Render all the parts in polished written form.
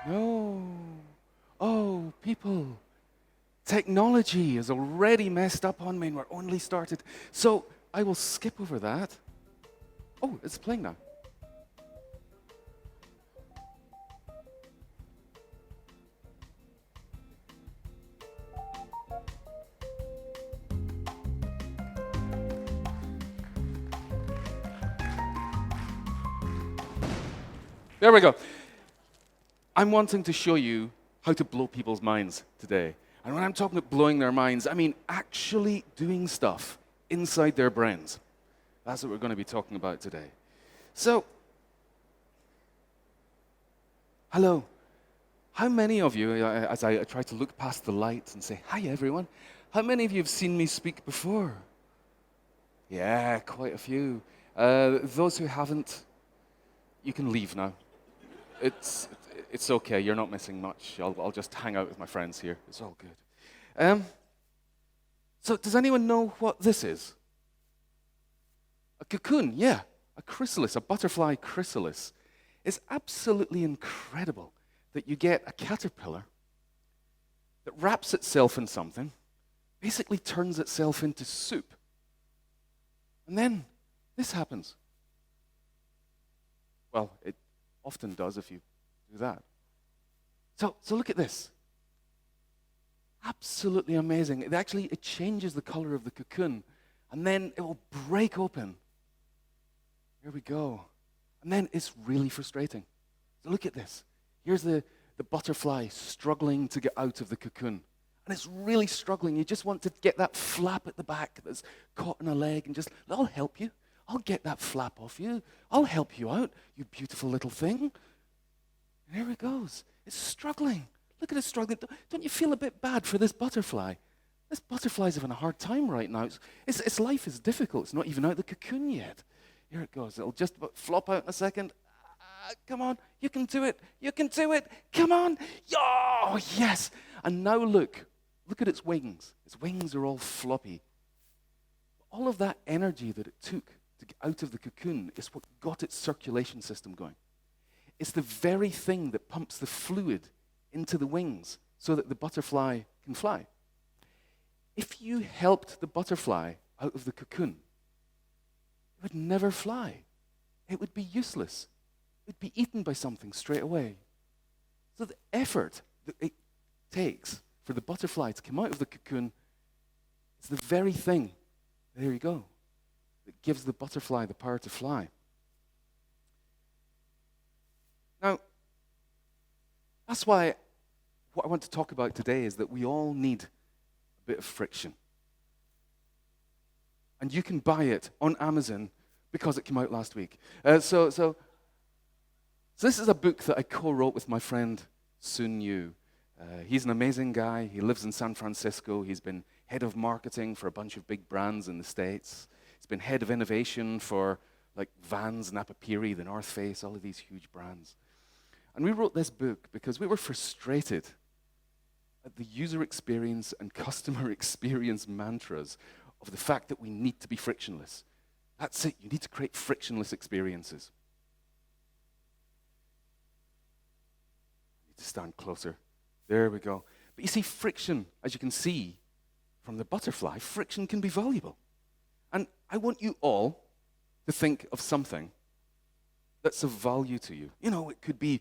No. Oh, people. Technology has already messed up on me and we're only started. So I will skip over that. Oh, it's playing now. There we go. I'm wanting to show you how to blow people's minds today. And when I'm talking about blowing their minds, I mean actually doing stuff inside their brains. That's what we're going to be talking about today. So, hello. How many of you, as I try to look past the lights and say, hi everyone, how many of you have seen me speak before? Yeah, quite a few. Those who haven't, you can leave now. It's okay, you're not missing much. I'll just hang out with my friends here. It's all good. So does anyone know what this is? A cocoon, yeah. A chrysalis, a butterfly chrysalis. It's absolutely incredible that you get a caterpillar that wraps itself in something, basically turns itself into soup. And then this happens. Well, it often does if you do that. So look at this. Absolutely amazing. It changes the color of the cocoon, and then it will break open. Here we go. And then it's really frustrating. So look at this. Here's the butterfly struggling to get out of the cocoon. And it's really struggling. You just want to get that flap at the back that's caught in a leg and just, I'll help you. I'll get that flap off you. I'll help you out, you beautiful little thing. And here it goes. It's struggling. Look at it struggling. Don't you feel a bit bad for this butterfly? This butterfly's having a hard time right now. Its life is difficult. It's not even out of the cocoon yet. Here it goes. It'll just flop out in a second. Come on. You can do it. You can do it. Come on. Oh, yes. And now look. Look at its wings. Its wings are all floppy. All of that energy that it took to get out of the cocoon is what got its circulation system going. It's the very thing that pumps the fluid into the wings so that the butterfly can fly. If you helped the butterfly out of the cocoon, it would never fly. It would be useless. It would be eaten by something straight away. So the effort that it takes for the butterfly to come out of the cocoon is the very thing, there you go, that gives the butterfly the power to fly. Now, that's why what I want to talk about today is that we all need a bit of friction. And you can buy it on Amazon because it came out last week. So this is a book that I co-wrote with my friend Sun Yu. He's an amazing guy. He lives in San Francisco. He's been head of marketing for a bunch of big brands in the States. He's been head of innovation for like Vans, Napapiri, the North Face, all of these huge brands. And we wrote this book because we were frustrated at the user experience and customer experience mantras of the fact that we need to be frictionless. That's it. You need to create frictionless experiences. I need to stand closer. There we go. But you see, friction, as you can see from the butterfly, friction can be valuable. And I want you all to think of something that's of value to you. You know, it could be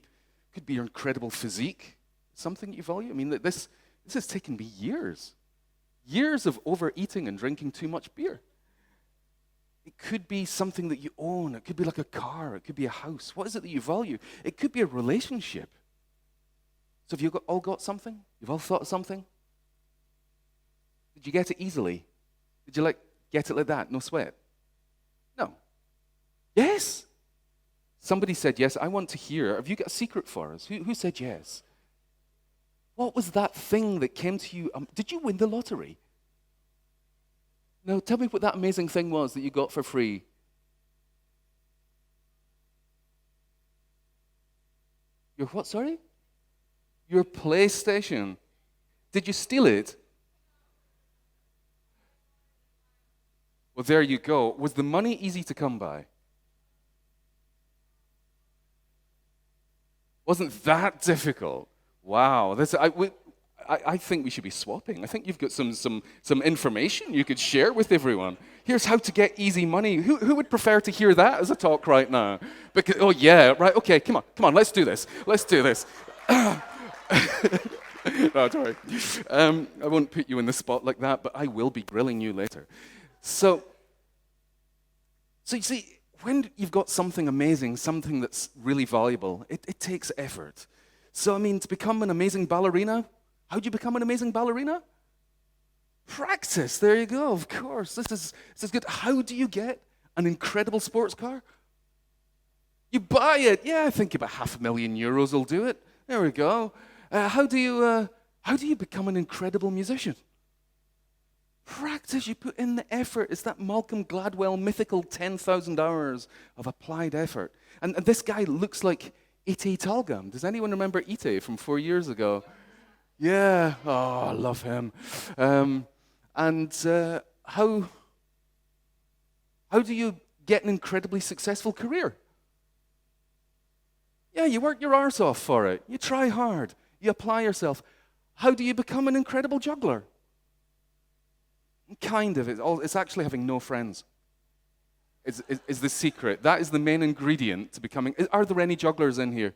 your incredible physique, something you value. I mean, this has taken me years of overeating and drinking too much beer. It could be something that you own. It could be like a car. It could be a house. What is it that you value? It could be a relationship. So have you all got something? You've all thought of something? Did you get it easily? Did you get it like that, no sweat? No. Yes. Somebody said yes. I want to hear. Have you got a secret for us? Who said yes? What was that thing that came to you? Did you win the lottery? No, tell me what that amazing thing was that you got for free. Your what, sorry? Your PlayStation. Did you steal it? Well, there you go. Was the money easy to come by? Wasn't that difficult? Wow. I think we should be swapping. I think you've got some information you could share with everyone. Here's how to get easy money. Who would prefer to hear that as a talk right now? Because, oh, yeah, right, okay, come on, let's do this. Let's do this. No, don't worry. I won't put you in the spot like that, but I will be grilling you later. So you see, when you've got something amazing, something that's really valuable, it takes effort. So, I mean, to become an amazing ballerina, how do you become an amazing ballerina? Practice. There you go, of course. This is good. How do you get an incredible sports car? You buy it. Yeah, I think about €500,000 will do it. There we go. How do you become an incredible musician? Practice. You put in the effort. It's that Malcolm Gladwell mythical 10,000 hours of applied effort. And this guy looks like Ite Talgam. Does anyone remember Ite from 4 years ago? Yeah. Oh, I love him. How do you get an incredibly successful career? Yeah, you work your arse off for it. You try hard. You apply yourself. How do you become an incredible juggler? Kind of. It's actually having no friends. Is the secret. That is the main ingredient to becoming. Are there any jugglers in here?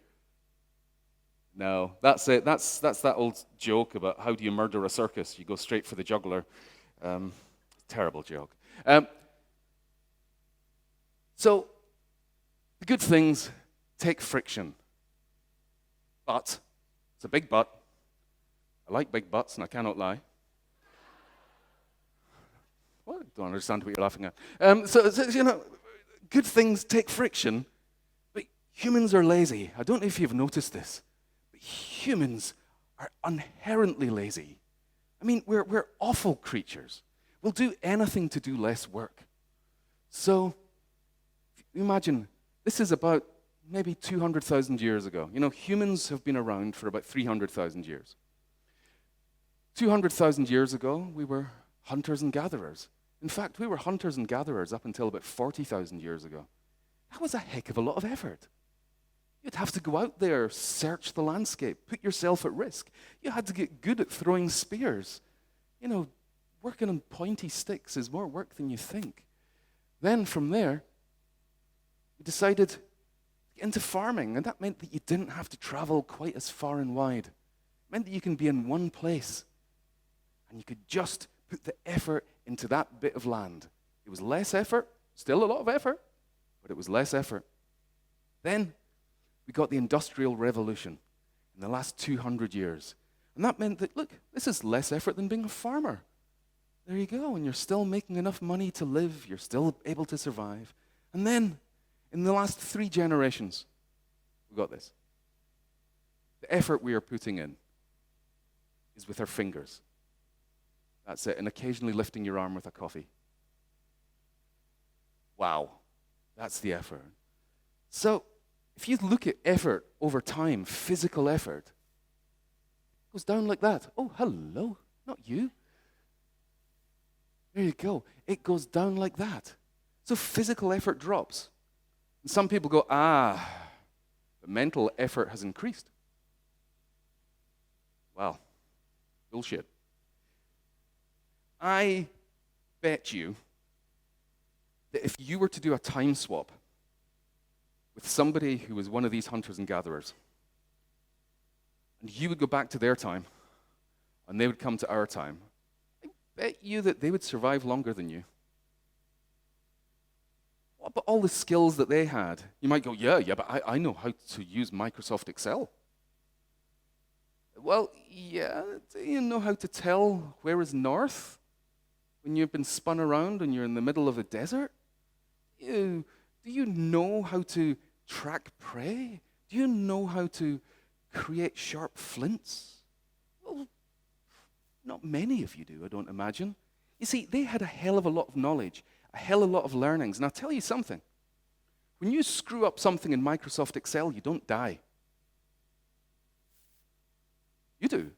No, that's it. That's that old joke about how do you murder a circus? You go straight for the juggler. Terrible joke. So, the good things take friction. But, it's a big but. I like big buts, and I cannot lie. Well, I don't understand what you're laughing at. So, you know, good things take friction, but humans are lazy. I don't know if you've noticed this, but humans are inherently lazy. I mean, we're awful creatures. We'll do anything to do less work. So, imagine, this is about maybe 200,000 years ago. You know, humans have been around for about 300,000 years. 200,000 years ago, we were hunters and gatherers. In fact, we were hunters and gatherers up until about 40,000 years ago. That was a heck of a lot of effort. You'd have to go out there, search the landscape, put yourself at risk. You had to get good at throwing spears. You know, working on pointy sticks is more work than you think. Then from there, we decided to get into farming, and that meant that you didn't have to travel quite as far and wide. It meant that you can be in one place, and you could just put the effort into that bit of land. It was less effort, still a lot of effort, but it was less effort. Then we got the Industrial Revolution in the last 200 years. And that meant that, look, this is less effort than being a farmer. There you go, and you're still making enough money to live, you're still able to survive. And then, in the last 3 generations, we got this. The effort we are putting in is with our fingers. That's it, and occasionally lifting your arm with a coffee. Wow, that's the effort. So, if you look at effort over time, physical effort, it goes down like that. Oh, hello, not you. There you go. It goes down like that. So physical effort drops. And some people go, but mental effort has increased. Well, bullshit. I bet you that if you were to do a time swap with somebody who was one of these hunters and gatherers, and you would go back to their time, and they would come to our time, I bet you that they would survive longer than you. What about all the skills that they had? You might go, yeah, but I know how to use Microsoft Excel. Well, yeah, do you know how to tell where is north when you've been spun around and you're in the middle of a desert? Do you know how to track prey? Do you know how to create sharp flints? Well, not many of you do, I don't imagine. You see, they had a hell of a lot of knowledge, a hell of a lot of learnings. And I'll tell you something. When you screw up something in Microsoft Excel, you don't die. You do.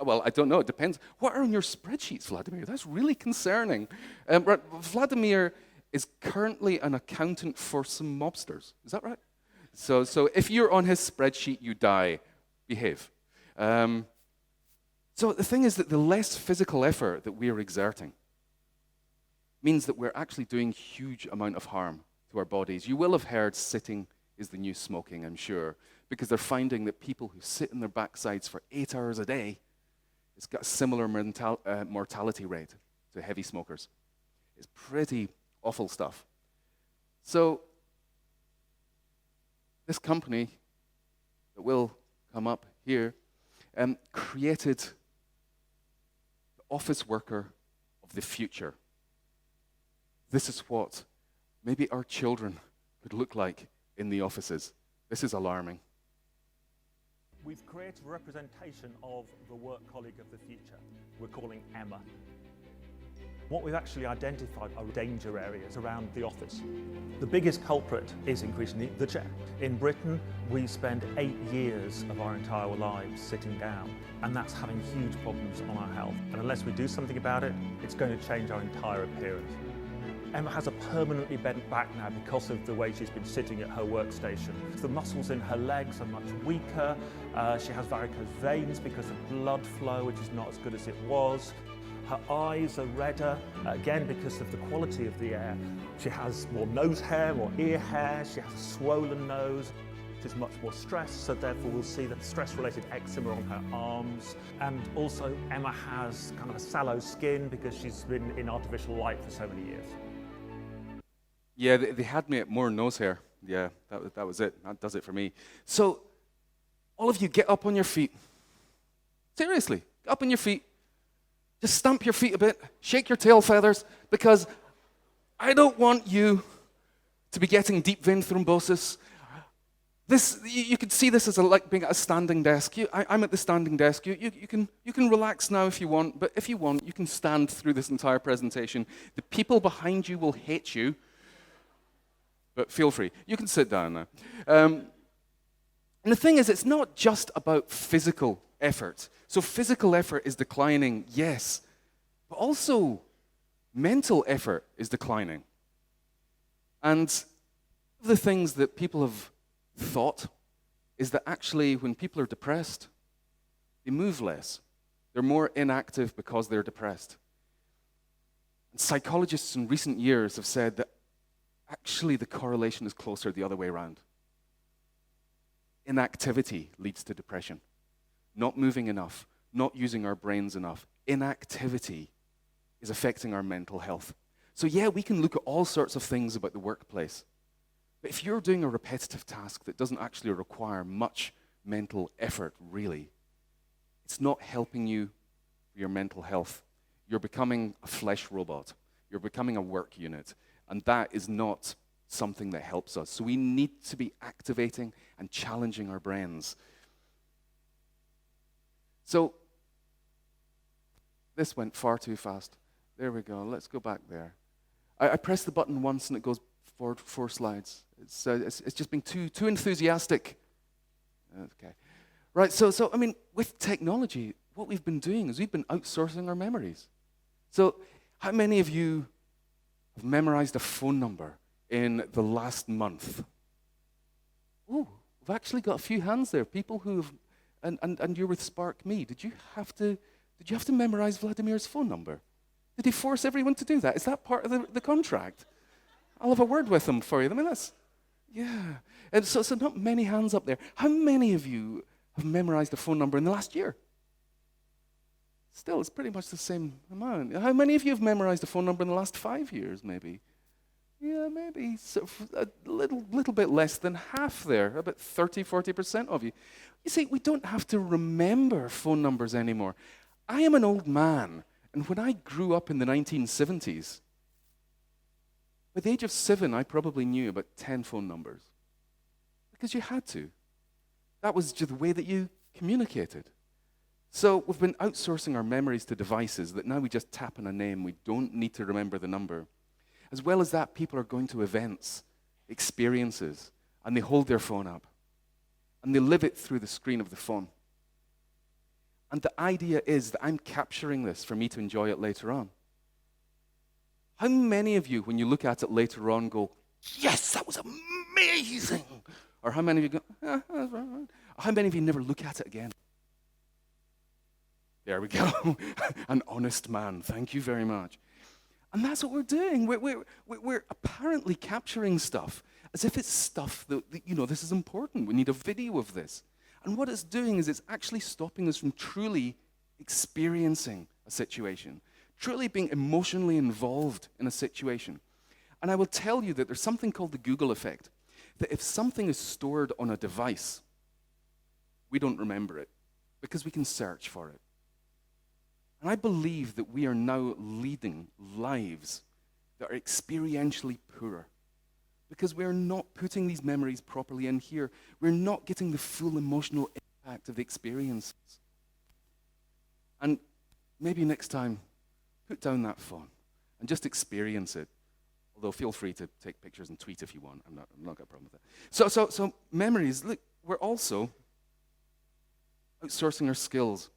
Well, I don't know. It depends. What are on your spreadsheets, Vladimir? That's really concerning. Right, Vladimir is currently an accountant for some mobsters. Is that right? So if you're on his spreadsheet, you die. Behave. So the thing is that the less physical effort that we are exerting means that we're actually doing huge amount of harm to our bodies. You will have heard sitting is the new smoking, I'm sure, because they're finding that people who sit on their backsides for 8 hours a day, it's got a similar mortality rate to heavy smokers. It's pretty awful stuff. So this company that will come up here created the office worker of the future. This is what maybe our children could look like in the offices. This is alarming. We've created a representation of the work colleague of the future. We're calling Emma. What we've actually identified are danger areas around the office. The biggest culprit is increasingly the chair. In Britain, we spend 8 years of our entire lives sitting down, and that's having huge problems on our health. And unless we do something about it, it's going to change our entire appearance. Emma has a permanently bent back now because of the way she's been sitting at her workstation. The muscles in her legs are much weaker. She has varicose veins because of blood flow, which is not as good as it was. Her eyes are redder, again because of the quality of the air. She has more nose hair, more ear hair. She has a swollen nose. She's much more stressed, so therefore we'll see the stress-related eczema on her arms. And also Emma has kind of a sallow skin because she's been in artificial light for so many years. Yeah, they had me at more nose hair. Yeah, that was it. That does it for me. So, all of you get up on your feet. Seriously, get up on your feet. Just stamp your feet a bit, shake your tail feathers, because I don't want you to be getting deep vein thrombosis. You can see this as like being at a standing desk. I'm at the standing desk. You can relax now if you want, but if you want, you can stand through this entire presentation. The people behind you will hate you. But feel free. You can sit down now. And the thing is, it's not just about physical effort. So physical effort is declining, yes, but also mental effort is declining. And one of the things that people have thought is that actually when people are depressed, they move less. They're more inactive because they're depressed. And psychologists in recent years have said that actually the correlation is closer the other way around. Inactivity leads to depression. Not moving enough, not using our brains enough. Inactivity is affecting our mental health. So yeah, we can look at all sorts of things about the workplace. But if you're doing a repetitive task that doesn't actually require much mental effort, really, it's not helping you for your mental health. You're becoming a flesh robot. You're becoming a work unit. And that is not something that helps us. So we need to be activating and challenging our brains. So this went far too fast. There we go. Let's go back there. I pressed the button once and it goes forward 4 slides. It's just being too enthusiastic. Okay. Right, so I mean, with technology, what we've been doing is we've been outsourcing our memories. So how many of you have memorized a phone number in the last month? Oh, we've actually got a few hands there. People who have, and you're with Spark Me. Did you have to memorize Vladimir's phone number? Did he force everyone to do that? Is that part of the contract? I'll have a word with him for you. I mean, yeah. And so not many hands up there. How many of you have memorized a phone number in the last year? Still, it's pretty much the same amount. How many of you have memorized a phone number in the last 5 years, maybe? Yeah, maybe so a little bit less than half there, about 30-40% of you. You see, we don't have to remember phone numbers anymore. I am an old man, and when I grew up in the 1970s, by the age of 7, I probably knew about 10 phone numbers. Because you had to. That was just the way that you communicated. So we've been outsourcing our memories to devices that now we just tap on a name. We don't need to remember the number. As well as that, people are going to events, experiences, and they hold their phone up. And they live it through the screen of the phone. And the idea is that I'm capturing this for me to enjoy it later on. How many of you, when you look at it later on, go, yes, that was amazing? Or how many of you go, that's right. How many of you never look at it again? There we go. An honest man. Thank you very much. And that's what we're doing. We're apparently capturing stuff as if it's stuff that, this is important. We need a video of this. And what it's doing is it's actually stopping us from truly experiencing a situation, truly being emotionally involved in a situation. And I will tell you that there's something called the Google effect, that if something is stored on a device, we don't remember it because we can search for it. And I believe that we are now leading lives that are experientially poorer because we're not putting these memories properly in here. We're not getting the full emotional impact of the experiences. And maybe next time, put down that phone and just experience it. Although feel free to take pictures and tweet if you want. I'm not got a problem with that. So memories, look, we're also outsourcing our skills.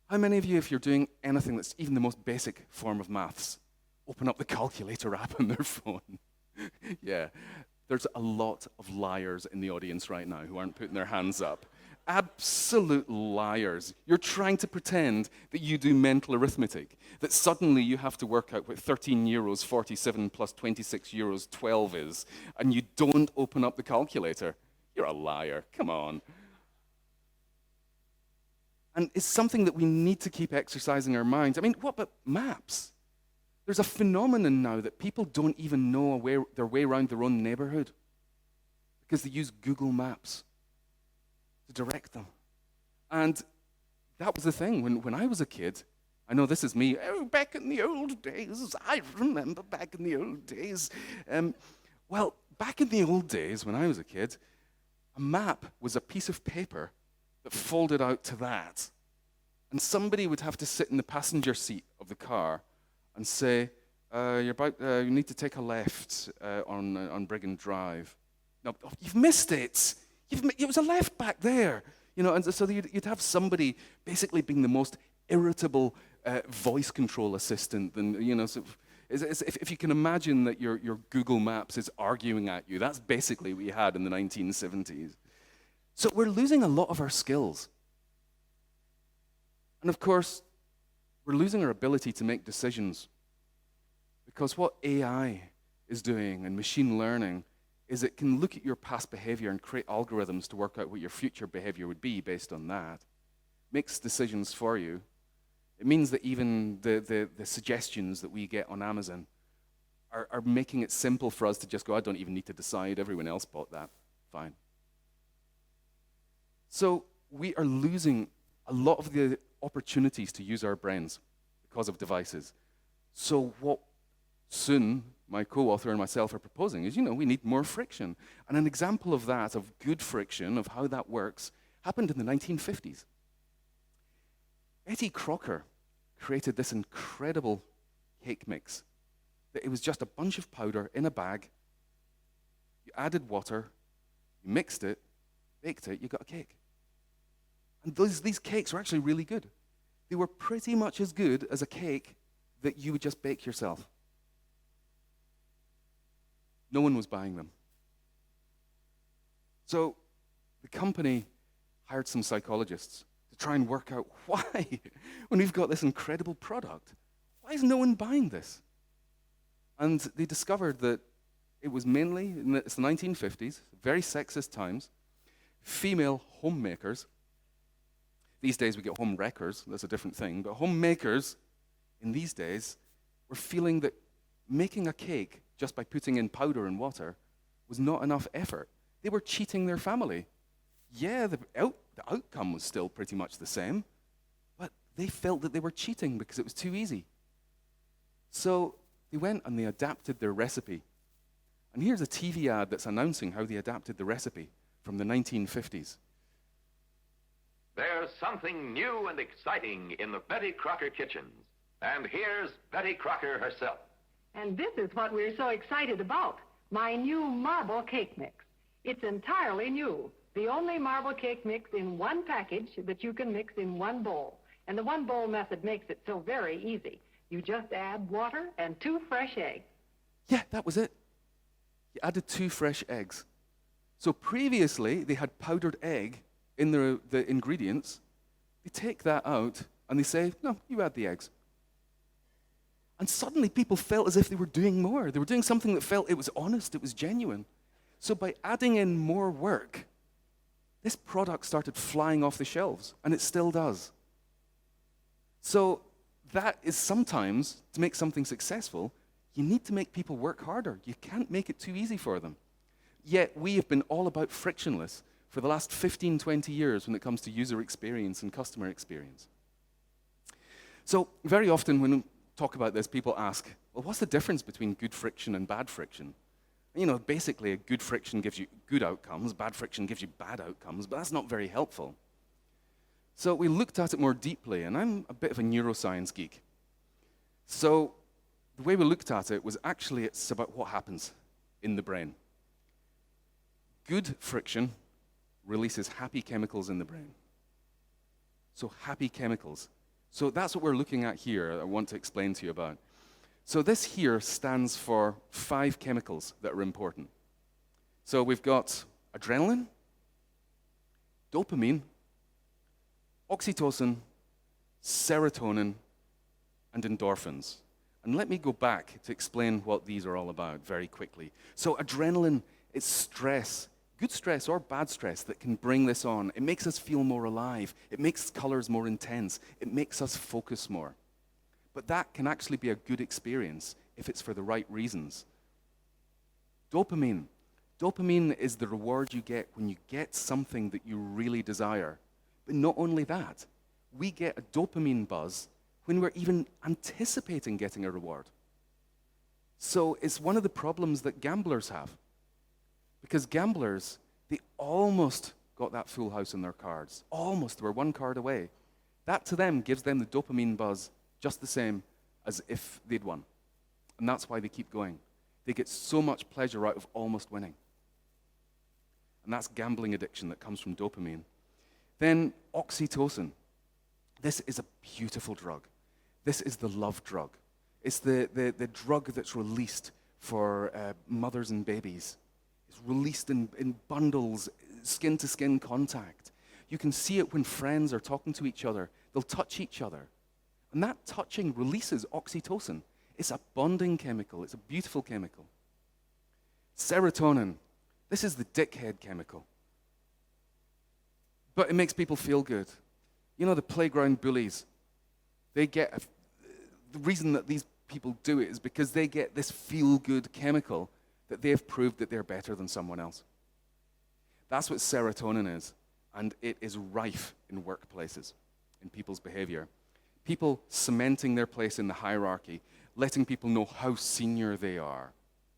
How many of you, if you're doing anything that's even the most basic form of maths, open up the calculator app on their phone? Yeah, there's a lot of liars in the audience right now who aren't putting their hands up. Absolute liars. You're trying to pretend that you do mental arithmetic, that suddenly you have to work out what 13 euros 47 plus 26 euros 12 is, and you don't open up the calculator. You're a liar. Come on. And it's something that we need to keep exercising our minds. I mean, what about maps? There's a phenomenon now that people don't even know their way around their own neighborhood because they use Google Maps to direct them. And that was the thing. When I was a kid, I know this is me, back in the old days, I remember back in the old days. Well, back in the old days when I was a kid, a map was a piece of paper that folded out to that. And somebody would have to sit in the passenger seat of the car and say, you need to take a left on Brigham Drive. No, you've missed it. It was a left back there. And so you'd have somebody basically being the most irritable voice control assistant. And, so if you can imagine that your Google Maps is arguing at you, that's basically what you had in the 1970s. So we're losing a lot of our skills. And of course, we're losing our ability to make decisions. Because what AI is doing and machine learning is it can look at your past behavior and create algorithms to work out what your future behavior would be based on that. Makes decisions for you. It means that even the suggestions that we get on Amazon are making it simple for us to just go, I don't even need to decide, everyone else bought that. Fine. So we are losing a lot of the opportunities to use our brains because of devices. So what soon my co-author and myself are proposing is, we need more friction. And an example of that, of good friction, of how that works, happened in the 1950s. Betty Crocker created this incredible cake mix. It was just a bunch of powder in a bag. You added water, you mixed it, baked it, you got a cake. And these cakes were actually really good. They were pretty much as good as a cake that you would just bake yourself. No one was buying them. So the company hired some psychologists to try and work out why, when we've got this incredible product, why is no one buying this? And they discovered that it was mainly, it's the 1950s, very sexist times, female homemakers. These days we get home wreckers, that's a different thing, but homemakers in these days were feeling that making a cake just by putting in powder and water was not enough effort. They were cheating their family. Yeah, the outcome was still pretty much the same, but they felt that they were cheating because it was too easy. So they went and they adapted their recipe. And here's a TV ad that's announcing how they adapted the recipe from the 1950s. There's something new and exciting in the Betty Crocker kitchens. And here's Betty Crocker herself. And this is what we're so excited about, my new marble cake mix. It's entirely new, The only marble cake mix in one package that you can mix in one bowl. And the one bowl method makes it so very easy. You just add water and 2 fresh eggs. Yeah, that was it. You added 2 fresh eggs. So previously, they had powdered egg in the ingredients. They take that out and they say, no, you add the eggs. And suddenly people felt as if they were doing more. They were doing something that felt it was honest, it was genuine. So by adding in more work, this product started flying off the shelves, and it still does. So that is sometimes, to make something successful, you need to make people work harder. You can't make it too easy for them. Yet we have been all about frictionless for the last 15, 20 years when it comes to user experience and customer experience. So very often when we talk about this, people ask, well, what's the difference between good friction and bad friction? You know, basically a good friction gives you good outcomes, bad friction gives you bad outcomes, but that's not very helpful. So we looked at it more deeply, and I'm a bit of a neuroscience geek. So the way we looked at it was actually it's about what happens in the brain. Good friction releases happy chemicals in the brain. So happy chemicals. So that's what we're looking at here, I want to explain to you about. So this here stands for 5 chemicals that are important. So we've got adrenaline, dopamine, oxytocin, serotonin, and endorphins. And let me go back to explain what these are all about very quickly. So adrenaline is stress, good stress or bad stress that can bring this on. It makes us feel more alive. It makes colors more intense. It makes us focus more. But that can actually be a good experience if it's for the right reasons. Dopamine. Dopamine is the reward you get when you get something that you really desire. But not only that, we get a dopamine buzz when we're even anticipating getting a reward. So it's one of the problems that gamblers have. Because gamblers, they almost got that full house in their cards. Almost, they were 1 card away. That to them gives them the dopamine buzz just the same as if they'd won. And that's why they keep going. They get so much pleasure out of almost winning. And that's gambling addiction that comes from dopamine. Then oxytocin. This is a beautiful drug. This is the love drug. It's the drug that's released for mothers and babies. It's released in bundles, skin-to-skin contact. You can see it when friends are talking to each other. They'll touch each other. And that touching releases oxytocin. It's a bonding chemical. It's a beautiful chemical. Serotonin. This is the dickhead chemical. But it makes people feel good. You know, the playground bullies, they get, the reason that these people do it is because they get this feel-good chemical that they've proved that they're better than someone else. That's what serotonin is, and it is rife in workplaces, in people's behavior. People cementing their place in the hierarchy, letting people know how senior they are.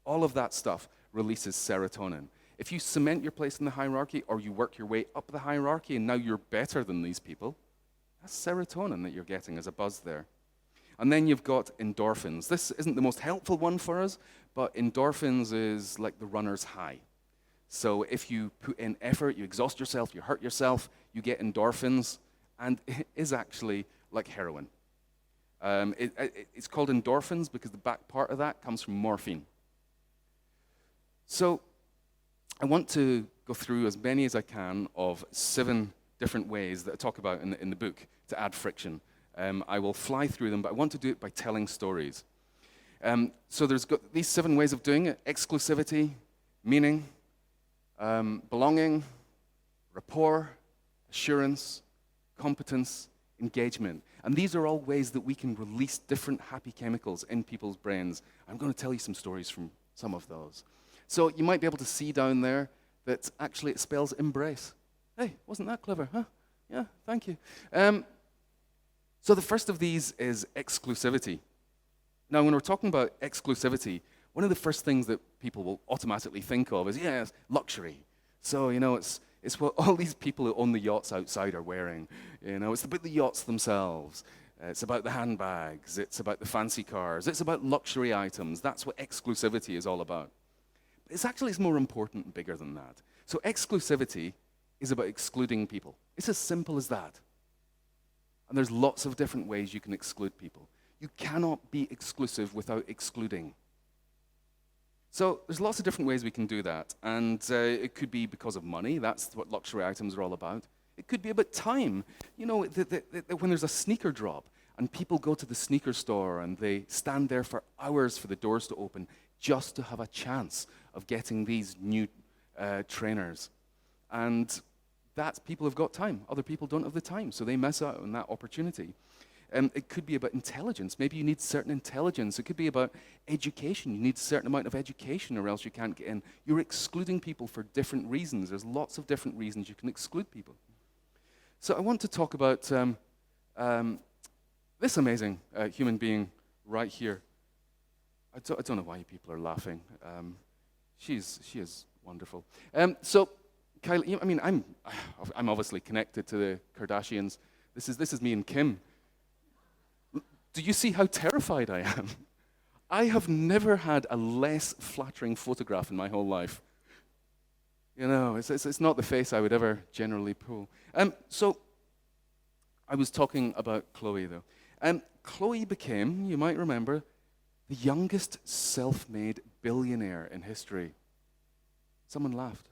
All of that stuff releases serotonin. If you cement your place in the hierarchy or you work your way up the hierarchy and now you're better than these people, that's serotonin that you're getting as a buzz there. And then you've got endorphins. This isn't the most helpful one for us, but endorphins is like the runner's high. So if you put in effort, you exhaust yourself, you hurt yourself, you get endorphins, and it is actually like heroin. It's called endorphins because the back part of that comes from morphine. So I want to go through as many as I can of 7 different ways that I talk about in the book to add friction. I will fly through them, but I want to do it by telling stories. So there's got these 7 ways of doing it: exclusivity, meaning, belonging, rapport, assurance, competence, engagement. And these are all ways that we can release different happy chemicals in people's brains. I'm going to tell you some stories from some of those. So you might be able to see down there that actually it spells embrace. Hey, wasn't that clever, huh? Yeah, thank you. So the first of these is exclusivity. Now, when we're talking about exclusivity, one of the first things that people will automatically think of is, yes, luxury. So, you know, it's what all these people who own the yachts outside are wearing. You know, it's about the yachts themselves. It's about the handbags. It's about the fancy cars. It's about luxury items. That's what exclusivity is all about. But it's more important and bigger than that. So exclusivity is about excluding people. It's as simple as that. And there's lots of different ways you can exclude people. You cannot be exclusive without excluding. So there's lots of different ways we can do that. And it could be because of money. That's what luxury items are all about. It could be about time. You know, when there's a sneaker drop and people go to the sneaker store and they stand there for hours for the doors to open just to have a chance of getting these new trainers. And that's people have got time. Other people don't have the time, so they miss out on that opportunity. It could be about intelligence. Maybe you need certain intelligence. It could be about education. You need a certain amount of education or else you can't get in. You're excluding people for different reasons. There's lots of different reasons you can exclude people. So I want to talk about this amazing human being right here. I don't know why people are laughing. She is wonderful. So Kylie, I mean, I'm obviously connected to the Kardashians. This is me and Kim. Do you see how terrified I am? I have never had a less flattering photograph in my whole life. You know, it's not the face I would ever generally pull. So I was talking about Chloe, though. Chloe became, you might remember, the youngest self-made billionaire in history. Someone laughed.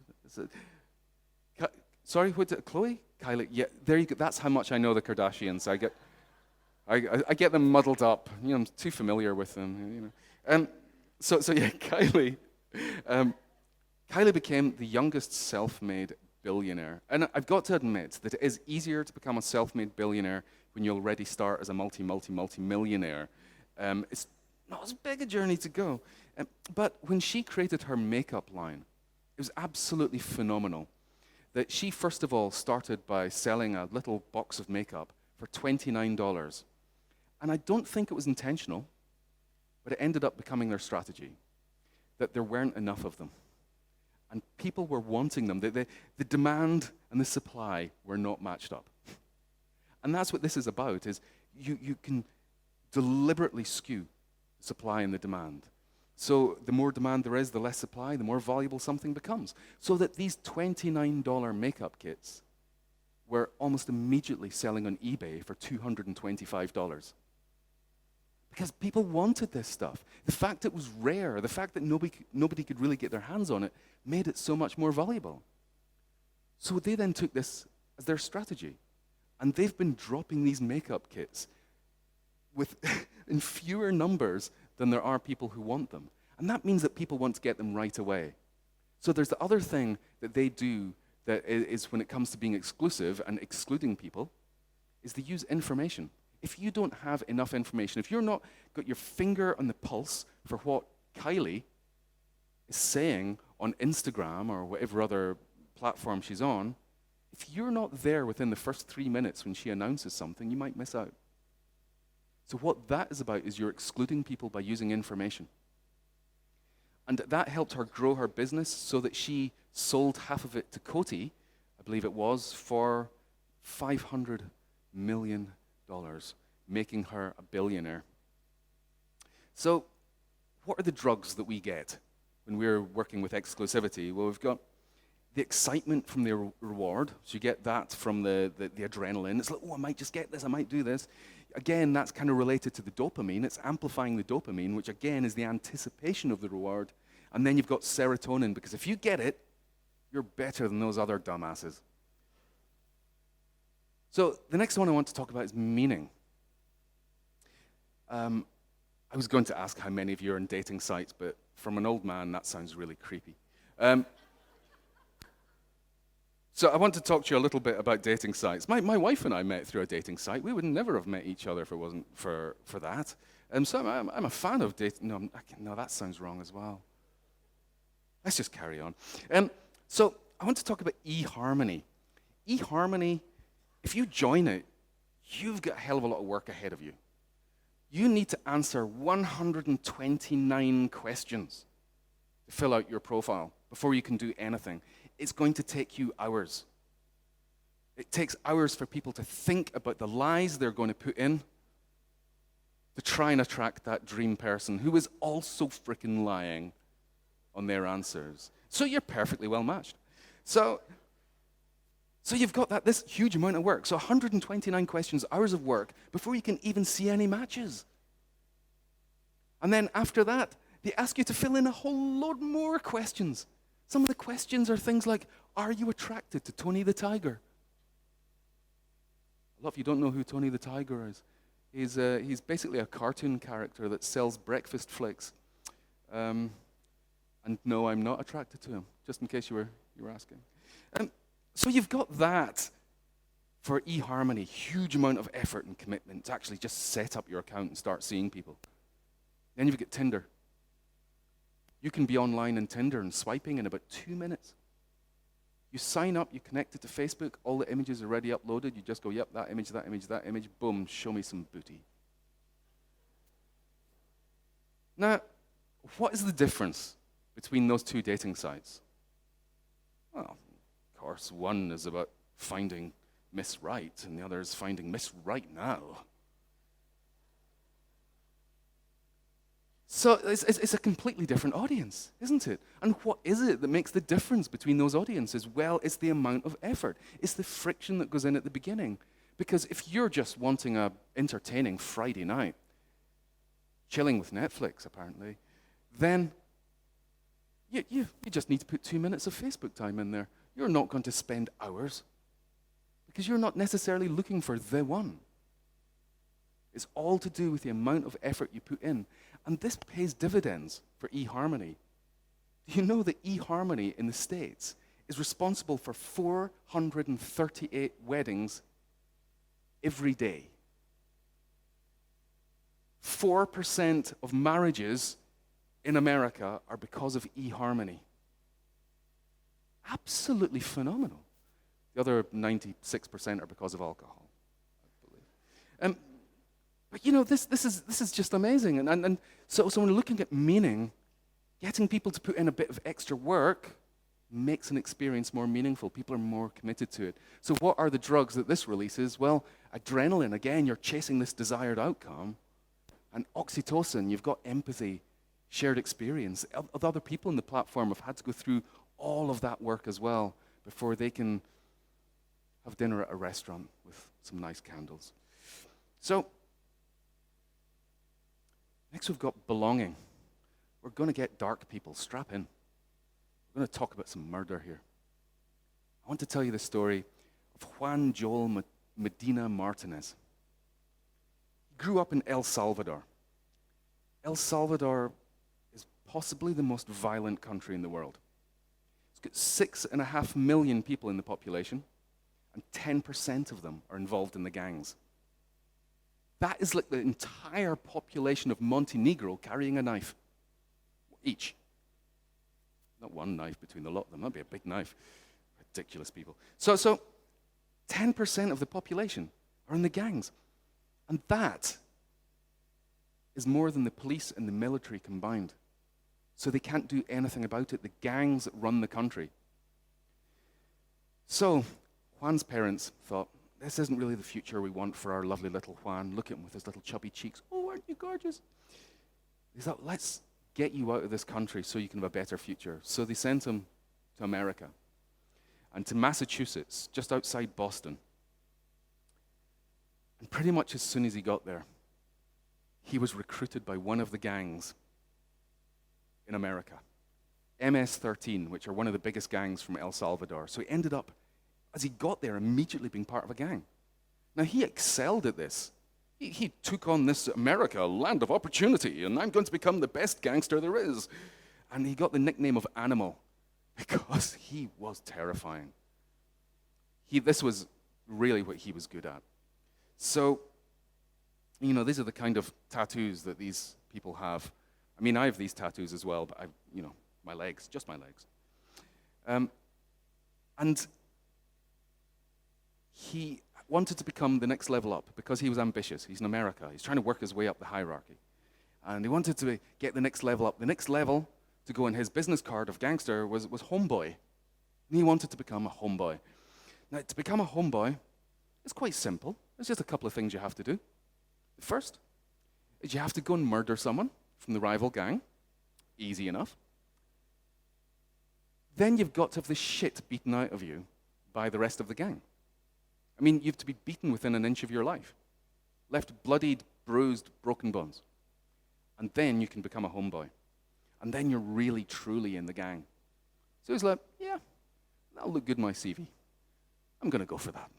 Sorry, Chloe? Kylie? Yeah, there you go. That's how much I know the Kardashians. I get them muddled up. You know, I'm too familiar with them. You know. So yeah, Kylie. Kylie became the youngest self-made billionaire. And I've got to admit that it is easier to become a self-made billionaire when you already start as a multi-millionaire. It's not as big a journey to go. But when she created her makeup line, it was absolutely phenomenal. That she, first of all, started by selling a little box of makeup for $29. And I don't think it was intentional, but it ended up becoming their strategy, that there weren't enough of them. And people were wanting them. The demand and the supply were not matched up. And that's what this is about, is you can deliberately skew the supply and the demand. So the more demand there is, the less supply, the more valuable something becomes. So that these $29 makeup kits were almost immediately selling on eBay for $225. Because people wanted this stuff. The fact it was rare, the fact that nobody could really get their hands on it, made it so much more valuable. So they then took this as their strategy. And they've been dropping these makeup kits in fewer numbers than there are people who want them. And that means that people want to get them right away. So there's the other thing that they do that is when it comes to being exclusive and excluding people, is they use information. If you don't have enough information, if you're not got your finger on the pulse for what Kylie is saying on Instagram or whatever other platform she's on, if you're not there within the first 3 minutes when she announces something, you might miss out. So what that is about is you're excluding people by using information. And that helped her grow her business so that she sold half of it to Coty, I believe it was, for $500 million, making her a billionaire. So what are the drugs that we get when we're working with exclusivity? Well, we've got the excitement from the reward. So you get that from the adrenaline. It's like, oh, I might just get this, I might do this. Again, that's kind of related to the dopamine. It's amplifying the dopamine, which again is the anticipation of the reward. And then you've got serotonin, because if you get it, you're better than those other dumbasses. So the next one I want to talk about is meaning. I was going to ask how many of you are on dating sites, but from an old man, that sounds really creepy. So I want to talk to you a little bit about dating sites. My wife and I met through a dating site. We would never have met each other if it wasn't for that. So I'm a fan of dating. No, that sounds wrong as well. Let's just carry on. So I want to talk about eHarmony. eHarmony, if you join it, you've got a hell of a lot of work ahead of you. You need to answer 129 questions to fill out your profile before you can do anything. It's going to take you hours. It takes hours for people to think about the lies they're going to put in to try and attract that dream person who is also freaking lying on their answers. So you're perfectly well matched. So, what are the drugs that we get when we're working with exclusivity? Well, we've got the excitement from the reward. So you get that from the adrenaline. It's like, oh, I might just get this, I might do this. Again, that's kind of related to the dopamine. It's amplifying the dopamine, which again is the anticipation of the reward. So what So you've got this huge amount of work. So 129 questions, hours of work, before you can even see any matches. And then after that, they ask you to fill in a whole load more questions. Some of the questions are things like, are you attracted to Tony the Tiger? A lot of you don't know who Tony the Tiger is. He's basically a cartoon character that sells breakfast flicks. And no, I'm not attracted to him, just in case you were asking. So you've got that for eHarmony, huge amount of effort and commitment to actually just set up your account and start seeing people. Then you've got Tinder. You can be online in Tinder and swiping in about 2 minutes. You sign up, you connect it to Facebook, all the images are already uploaded, you just go, yep, that image, that image, that image, boom, show me some booty. Now, what is the difference between those two dating sites? Well, of course, one is about finding Miss Right, and the other is finding Miss Right Now. So it's a completely different audience, isn't it? And what is it that makes the difference between those audiences? Well, it's the amount of effort. It's the friction that goes in at the beginning. Because if you're just wanting a entertaining Friday night, chilling with Netflix, apparently, then you just need to put 2 minutes of Facebook time in there. You're not going to spend hours because you're not necessarily looking for the one. It's all to do with the amount of effort you put in. And this pays dividends for eHarmony. Do you know that eHarmony in the States is responsible for 438 weddings every day? 4% of marriages in America are because of eHarmony. Absolutely phenomenal. The other 96% are because of alcohol, I believe. But you know, this is just amazing. And so when we're looking at meaning, getting people to put in a bit of extra work makes an experience more meaningful. People are more committed to it. So what are the drugs that this releases? Well, adrenaline, again, you're chasing this desired outcome. And oxytocin, you've got empathy, shared experience. Other people in the platform have had to go through all of that work as well before they can have dinner at a restaurant with some nice candles. So, next we've got belonging. We're going to get dark people. Strap in. We're going to talk about some murder here. I want to tell you the story of Juan Joel Medina Martinez. He grew up in El Salvador. El Salvador is possibly the most violent country in the world. It's got 6.5 million people in the population, and 10% of them are involved in the gangs. That is like the entire population of Montenegro carrying a knife, each. Not one knife between the lot of them, that'd be a big knife. Ridiculous people. So 10% of the population are in the gangs. And that is more than the police and the military combined. So they can't do anything about it. The gangs run the country. So Juan's parents thought, this isn't really the future we want for our lovely little Juan. Look at him with his little chubby cheeks. Oh, aren't you gorgeous? They thought, let's get you out of this country so you can have a better future. So they sent him to America and to Massachusetts, just outside Boston. And pretty much as soon as he got there, he was recruited by one of the gangs in America, MS-13, which are one of the biggest gangs from El Salvador. So he ended up, as he got there, immediately being part of a gang. Now, he excelled at this. He took on this America, land of opportunity, and I'm going to become the best gangster there is. And he got the nickname of Animal because he was terrifying. This was really what he was good at. So, you know, these are the kind of tattoos that these people have. I mean, I have these tattoos as well, but my legs, just my legs. And he wanted to become the next level up because he was ambitious. He's in America. He's trying to work his way up the hierarchy. And he wanted to get the next level up. The next level to go in his business card of gangster was homeboy. And he wanted to become a homeboy. Now, to become a homeboy, it's quite simple. There's just a couple of things you have to do. The first is you have to go and murder someone from the rival gang. Easy enough. Then you've got to have the shit beaten out of you by the rest of the gang. I mean, you have to be beaten within an inch of your life, left bloodied, bruised, broken bones. And then you can become a homeboy. And then you're really, truly in the gang. So he's like, yeah, that'll look good in my CV. I'm going to go for that.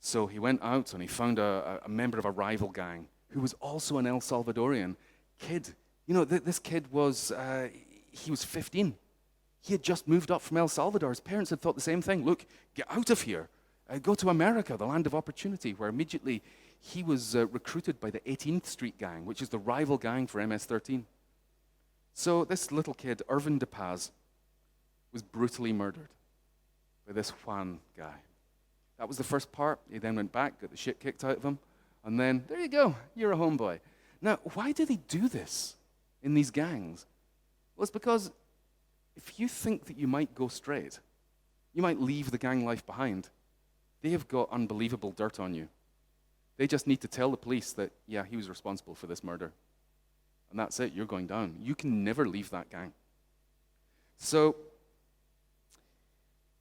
So he went out and he found a member of a rival gang who was also an El Salvadorian kid. You know, this kid was, he was 15. He had just moved up from El Salvador. His parents had thought the same thing. Look, get out of here. Go to America, the land of opportunity, where immediately he was recruited by the 18th Street Gang, which is the rival gang for MS-13. So this little kid, Irvin De Paz, was brutally murdered by this Juan guy. That was the first part. He then went back, got the shit kicked out of him, and then, there you go, you're a homeboy. Now, why do they do this in these gangs? Well, it's because if you think that you might go straight, you might leave the gang life behind, they have got unbelievable dirt on you. They just need to tell the police that, yeah, he was responsible for this murder. And that's it, you're going down. You can never leave that gang. So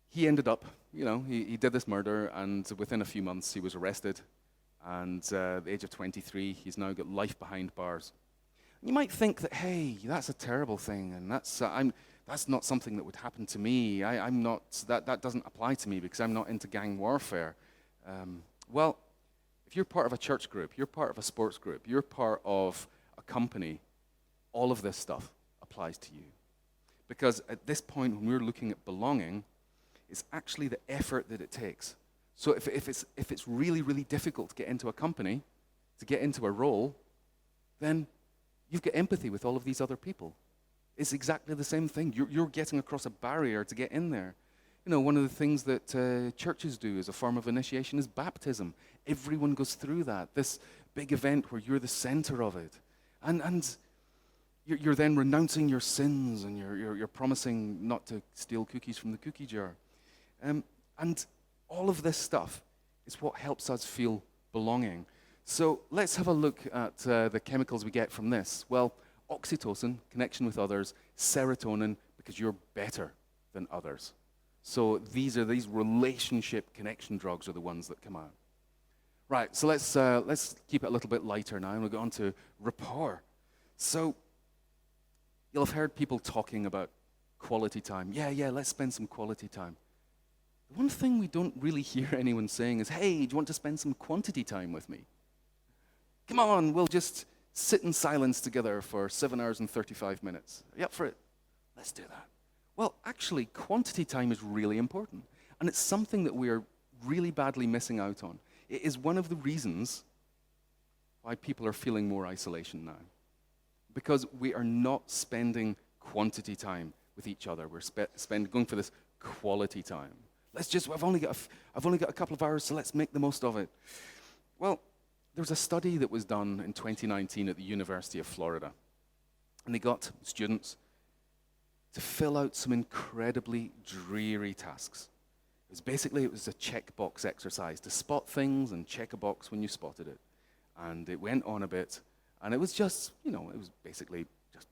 he ended up, you know, he did this murder, and within a few months he was arrested. And at the age of 23, he's now got life behind bars. You might think that, hey, that's a terrible thing, and that's not something that would happen to me. That doesn't apply to me because I'm not into gang warfare. Well, if you're part of a church group, you're part of a sports group, you're part of a company, all of this stuff applies to you. Because at this point, when we're looking at belonging, it's actually the effort that it takes. So if it's really, really difficult to get into a company, to get into a role, then you've got empathy with all of these other people. It's exactly the same thing. You're getting across a barrier to get in there. You know, one of the things that churches do as a form of initiation is baptism. Everyone goes through that, this big event where you're the center of it. And you're then renouncing your sins, and you're promising not to steal cookies from the cookie jar. And all of this stuff is what helps us feel belonging. So let's have a look at the chemicals we get from this. Well, oxytocin, connection with others; serotonin, because you're better than others. So these relationship connection drugs are the ones that come out. Right, so let's keep it a little bit lighter now, and we'll go on to rapport. So you'll have heard people talking about quality time. Yeah, let's spend some quality time. The one thing we don't really hear anyone saying is, hey, do you want to spend some quantity time with me? Come on, we'll just sit in silence together for 7 hours and 35 minutes. Are you up for it? Let's do that. Well, actually, quantity time is really important. And it's something that we are really badly missing out on. It is one of the reasons why people are feeling more isolation now. Because we are not spending quantity time with each other. We're going for this quality time. I've only got a couple of hours, so let's make the most of it. Well, there was a study that was done in 2019 at the University of Florida. And they got students to fill out some incredibly dreary tasks. It was a checkbox exercise to spot things and check a box when you spotted it. And it went on a bit, and it was just, it was basically just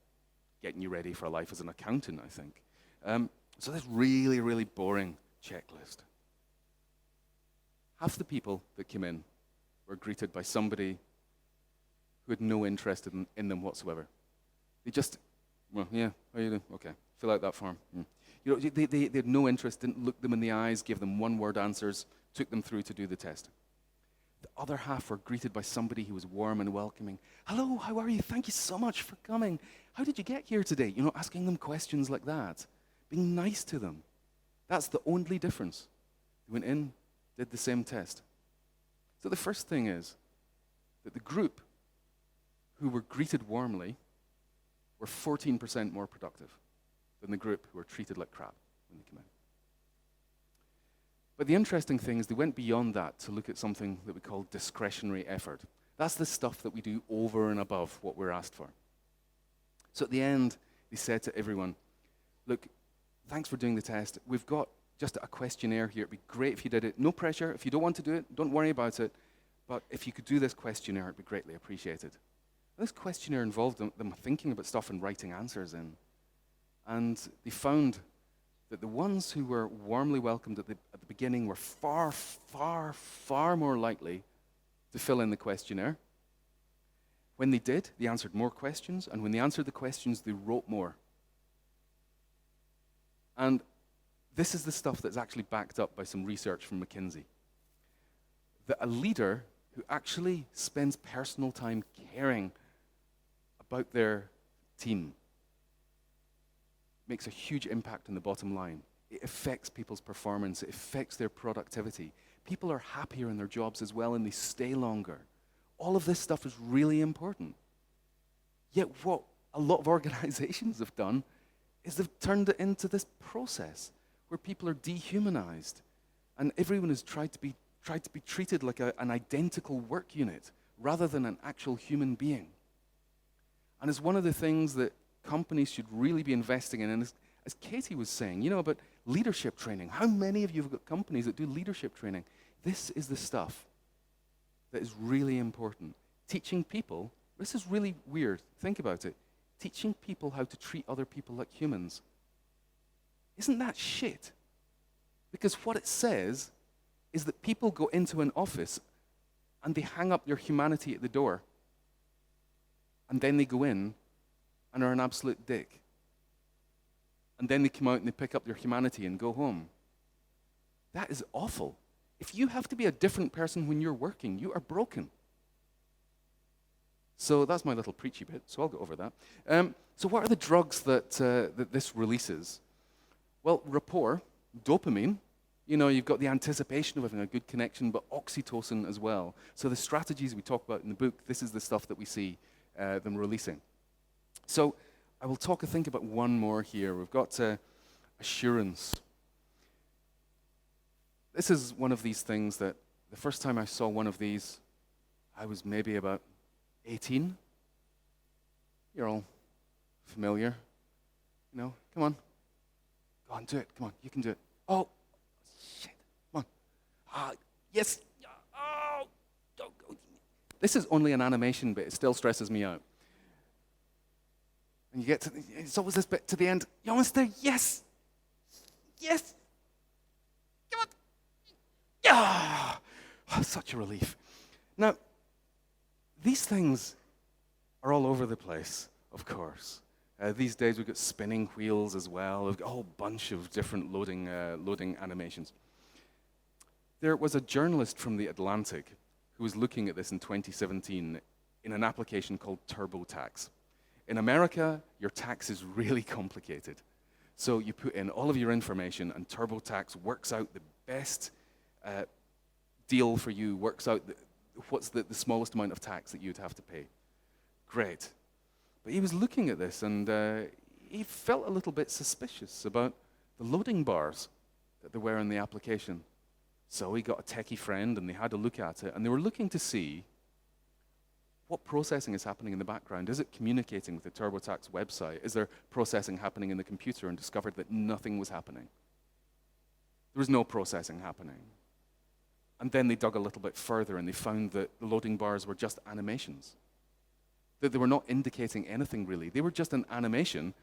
getting you ready for life as an accountant, I think. So this really, really boring checklist. Half the people that came in were greeted by somebody who had no interest in them whatsoever. They just, well, yeah, how are you doing? Okay, fill out that form. They had no interest, didn't look them in the eyes, gave them one-word answers, took them through to do the test. The other half were greeted by somebody who was warm and welcoming. Hello, how are you? Thank you so much for coming. How did you get here today? Asking them questions like that, being nice to them. That's the only difference. They went in, did the same test. So the first thing is that the group who were greeted warmly were 14% more productive than the group who were treated like crap when they came in. But the interesting thing is they went beyond that to look at something that we call discretionary effort. That's the stuff that we do over and above what we're asked for. So at the end, they said to everyone, look, thanks for doing the test. We've got just a questionnaire here. It'd be great if you did it. No pressure. If you don't want to do it, don't worry about it. But if you could do this questionnaire, it'd be greatly appreciated. This questionnaire involved them thinking about stuff and writing answers in. And they found that the ones who were warmly welcomed at the beginning were far, far, far more likely to fill in the questionnaire. When they did, they answered more questions, and when they answered the questions, they wrote more. And this is the stuff that's actually backed up by some research from McKinsey. That a leader who actually spends personal time caring about their team makes a huge impact on the bottom line. It affects people's performance. It affects their productivity. People are happier in their jobs as well, and they stay longer. All of this stuff is really important. Yet what a lot of organizations have done is they've turned it into this process where people are dehumanized, and everyone has tried to be treated like an identical work unit rather than an actual human being. And it's one of the things that companies should really be investing in. And as Katie was saying, about leadership training, how many of you have got companies that do leadership training? This is the stuff that is really important. Teaching people, this is really weird, think about it, teaching people how to treat other people like humans. Isn't that shit? Because what it says is that people go into an office and they hang up their humanity at the door, and then they go in and are an absolute dick. And then they come out and they pick up their humanity and go home. That is awful. If you have to be a different person when you're working, you are broken. So that's my little preachy bit, so I'll go over that. So what are the drugs that this releases? Well, rapport, dopamine. You've got the anticipation of having a good connection, but oxytocin as well. So the strategies we talk about in the book, this is the stuff that we see them releasing. So I will think about one more here. We've got assurance. This is one of these things that the first time I saw one of these, I was maybe about 18. You're all familiar. Come on. Go on, do it. Come on, you can do it. Oh, shit. Come on. Yes. Oh, don't go. This is only an animation, but it still stresses me out. And you get to, it's always this bit to the end. You almost there. Yes. Yes. Come on. Yeah. Oh, such a relief. Now, these things are all over the place, of course. These days we've got spinning wheels as well. We've got a whole bunch of different loading animations. There was a journalist from The Atlantic who was looking at this in 2017 in an application called TurboTax. In America, your tax is really complicated. So you put in all of your information, and TurboTax works out the best deal for you, works out what's the smallest amount of tax that you'd have to pay. Great. But he was looking at this, and he felt a little bit suspicious about the loading bars that there were in the application. So he got a techie friend, and they had a look at it, and they were looking to see what processing is happening in the background. Is it communicating with the TurboTax website? Is there processing happening in the computer? And discovered that nothing was happening. There was no processing happening. And then they dug a little bit further, and they found that the loading bars were just animations. That they were not indicating anything really. They were just an animation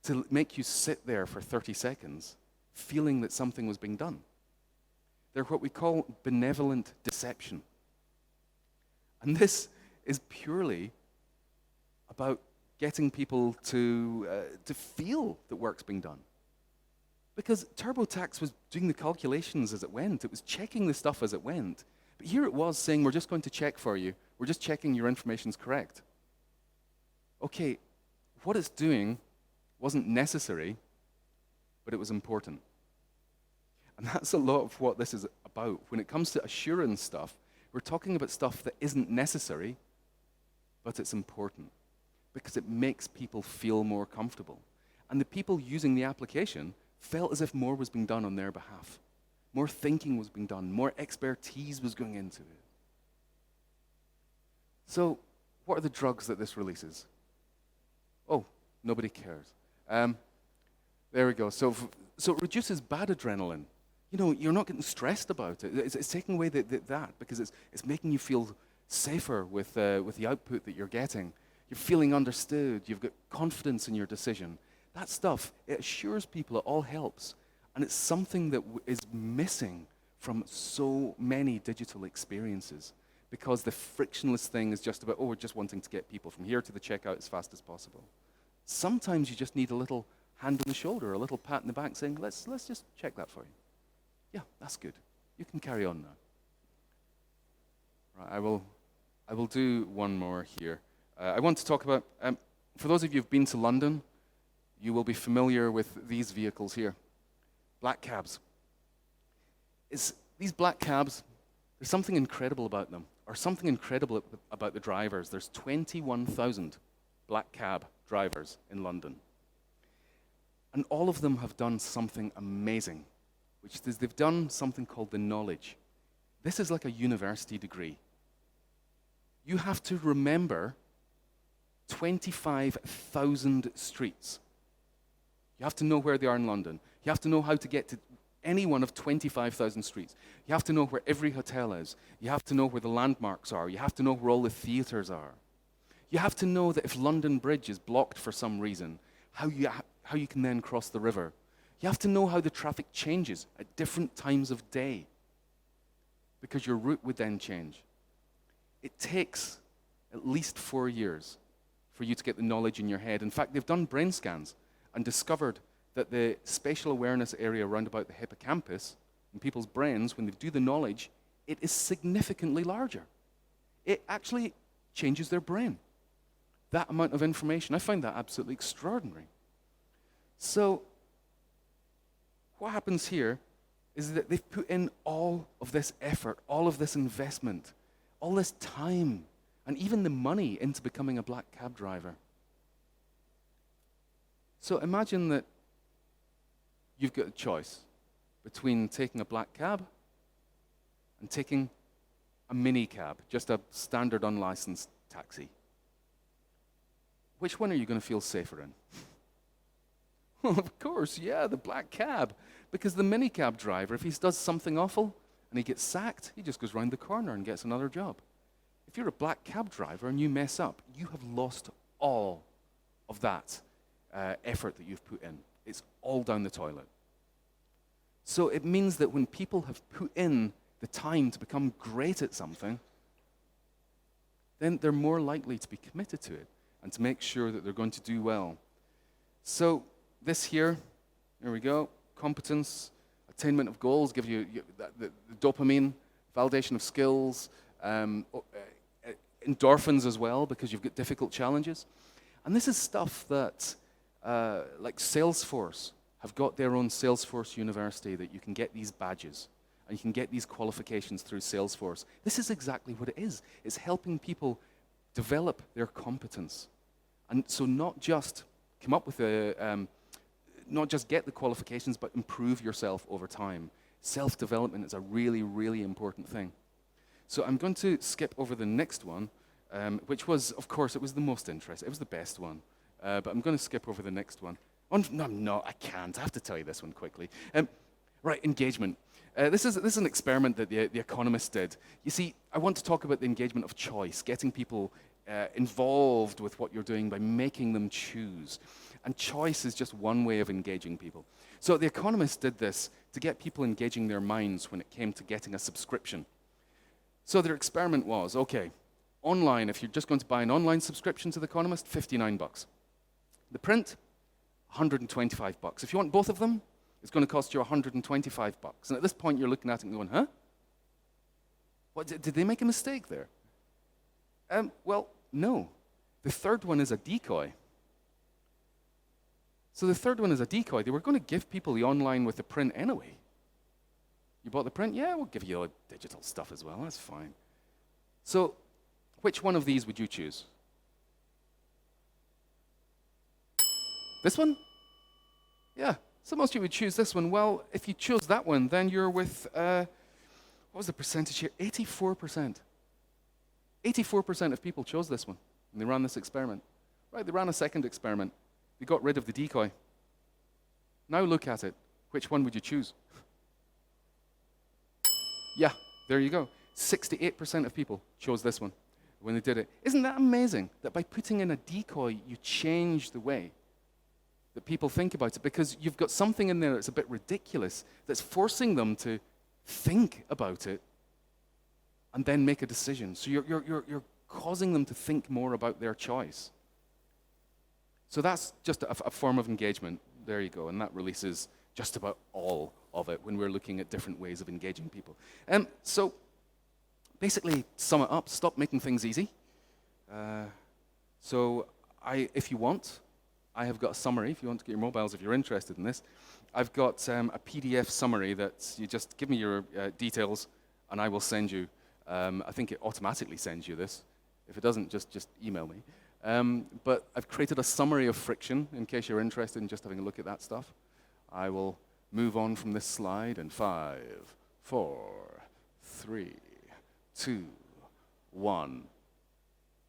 to make you sit there for 30 seconds feeling that something was being done. They're what we call benevolent deception. And this is purely about getting people to feel that work's being done. Because TurboTax was doing the calculations as it went. It was checking the stuff as it went. But here it was saying, we're just going to check for you. We're just checking your information's correct. Okay, what it's doing wasn't necessary, but it was important. And that's a lot of what this is about. When it comes to assurance stuff, we're talking about stuff that isn't necessary, but it's important because it makes people feel more comfortable. And the people using the application felt as if more was being done on their behalf. More thinking was being done. More expertise was going into it. So, what are the drugs that this releases? Oh, nobody cares. There we go. So it reduces bad adrenaline. You're not getting stressed about it. It's taking away that because it's making you feel safer with the output that you're getting. You're feeling understood. You've got confidence in your decision. That stuff, it assures people, it all helps. And it's something that is missing from so many digital experiences, because the frictionless thing is just about, oh, we're just wanting to get people from here to the checkout as fast as possible. Sometimes you just need a little hand on the shoulder, a little pat in the back saying, let's just check that for you. Yeah, that's good. You can carry on now. Right, I will do one more here. I want to talk about, for those of you who've been to London, you will be familiar with these vehicles here. Black cabs. These black cabs, there's something incredible about them, or something incredible about the drivers. There's 21,000 black cab drivers in London. And all of them have done something amazing, which is they've done something called the knowledge. This is like a university degree. You have to remember 25,000 streets. You have to know where they are in London. You have to know how to get to any one of 25,000 streets. You have to know where every hotel is. You have to know where the landmarks are. You have to know where all the theatres are. You have to know that if London Bridge is blocked for some reason, how you can then cross the river. You have to know how the traffic changes at different times of day, because your route would then change. It takes at least 4 years for you to get the knowledge in your head. In fact, they've done brain scans and discovered that the spatial awareness area around about the hippocampus in people's brains, when they do the knowledge, it is significantly larger. It actually changes their brain. That amount of information, I find that absolutely extraordinary. So what happens here is that they've put in all of this effort, all of this investment, all this time, and even the money into becoming a black cab driver. So imagine that you've got a choice between taking a black cab and taking a mini cab, just a standard unlicensed taxi. Which one are you going to feel safer in? Well, of course, yeah, the black cab. Because the mini cab driver, if he does something awful and he gets sacked, he just goes round the corner and gets another job. If you're a black cab driver and you mess up, you have lost all of that effort that you've put in. It's all down the toilet. So it means that when people have put in the time to become great at something, then they're more likely to be committed to it and to make sure that they're going to do well. So this here we go, competence, attainment of goals, give you the dopamine, validation of skills, endorphins as well, because you've got difficult challenges. And this is stuff that, like Salesforce, have got their own Salesforce University that you can get these badges and you can get these qualifications through Salesforce. This is exactly what it is. It's helping people develop their competence. And so not just come up with not just get the qualifications, but improve yourself over time. Self-development is a really, really important thing. So I'm going to skip over the next one, which was, of course, it was the most interesting. It was the best one. But I'm going to skip over the next one. Oh, no, I can't. I have to tell you this one quickly. Right, engagement. This is an experiment that the Economist did. You see, I want to talk about the engagement of choice, getting people involved with what you're doing by making them choose. And choice is just one way of engaging people. So the Economist did this to get people engaging their minds when it came to getting a subscription. So their experiment was, okay, online, if you're just going to buy an online subscription to the Economist, $59. The print, $125. If you want both of them, it's going to cost you $125. And at this point, you're looking at it and going, huh? What, did they make a mistake there? Well, no. The third one is a decoy. So the third one is a decoy. They were going to give people the online with the print anyway. You bought the print? Yeah, we'll give you all the digital stuff as well. That's fine. So which one of these would you choose? This one? Yeah. So most of you would choose this one. Well, if you chose that one, then you're with, what was the percentage here? 84%. 84% of people chose this one, and they ran this experiment. Right, they ran a second experiment. They got rid of the decoy. Now look at it. Which one would you choose? Yeah, there you go. 68% of people chose this one when they did it. Isn't that amazing that by putting in a decoy, you change the way that people think about it, because you've got something in there that's a bit ridiculous that's forcing them to think about it and then make a decision. So you're causing them to think more about their choice. So that's just a form of engagement. There you go. And that releases just about all of it when we're looking at different ways of engaging people. So basically, sum it up, stop making things easy. If you want, I have got a summary. If you want to get your mobiles, if you're interested in this, I've got a PDF summary that you just give me your details, and I will send you. I think it automatically sends you this. If it doesn't, just email me. But I've created a summary of friction in case you're interested in just having a look at that stuff. I will move on from this slide in 5, 4, 3, 2, 1.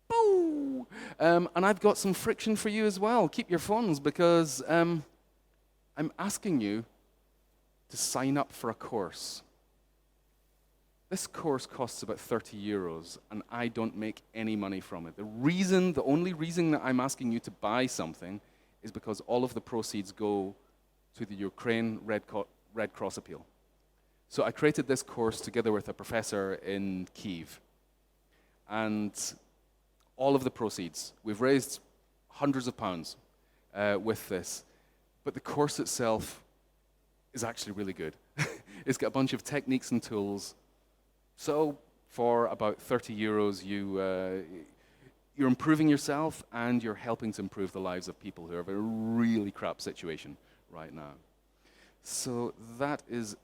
Boo! And I've got some friction for you as well. Keep your phones, because I'm asking you to sign up for a course. This course costs about 30 euros, and I don't make any money from it. The only reason that I'm asking you to buy something is because all of the proceeds go to the Ukraine Red Cross appeal. So I created this course together with a professor in Kyiv. And all of the proceeds, we've raised hundreds of pounds with this, but the course itself is actually really good. It's got a bunch of techniques and tools. So for about 30 euros, you're improving yourself, and you're helping to improve the lives of people who are in a really crap situation right now. So that is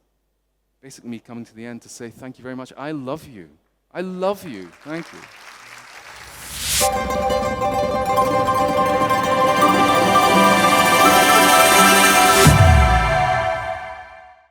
basically me coming to the end to say thank you very much. I love you. I love you. Thank you.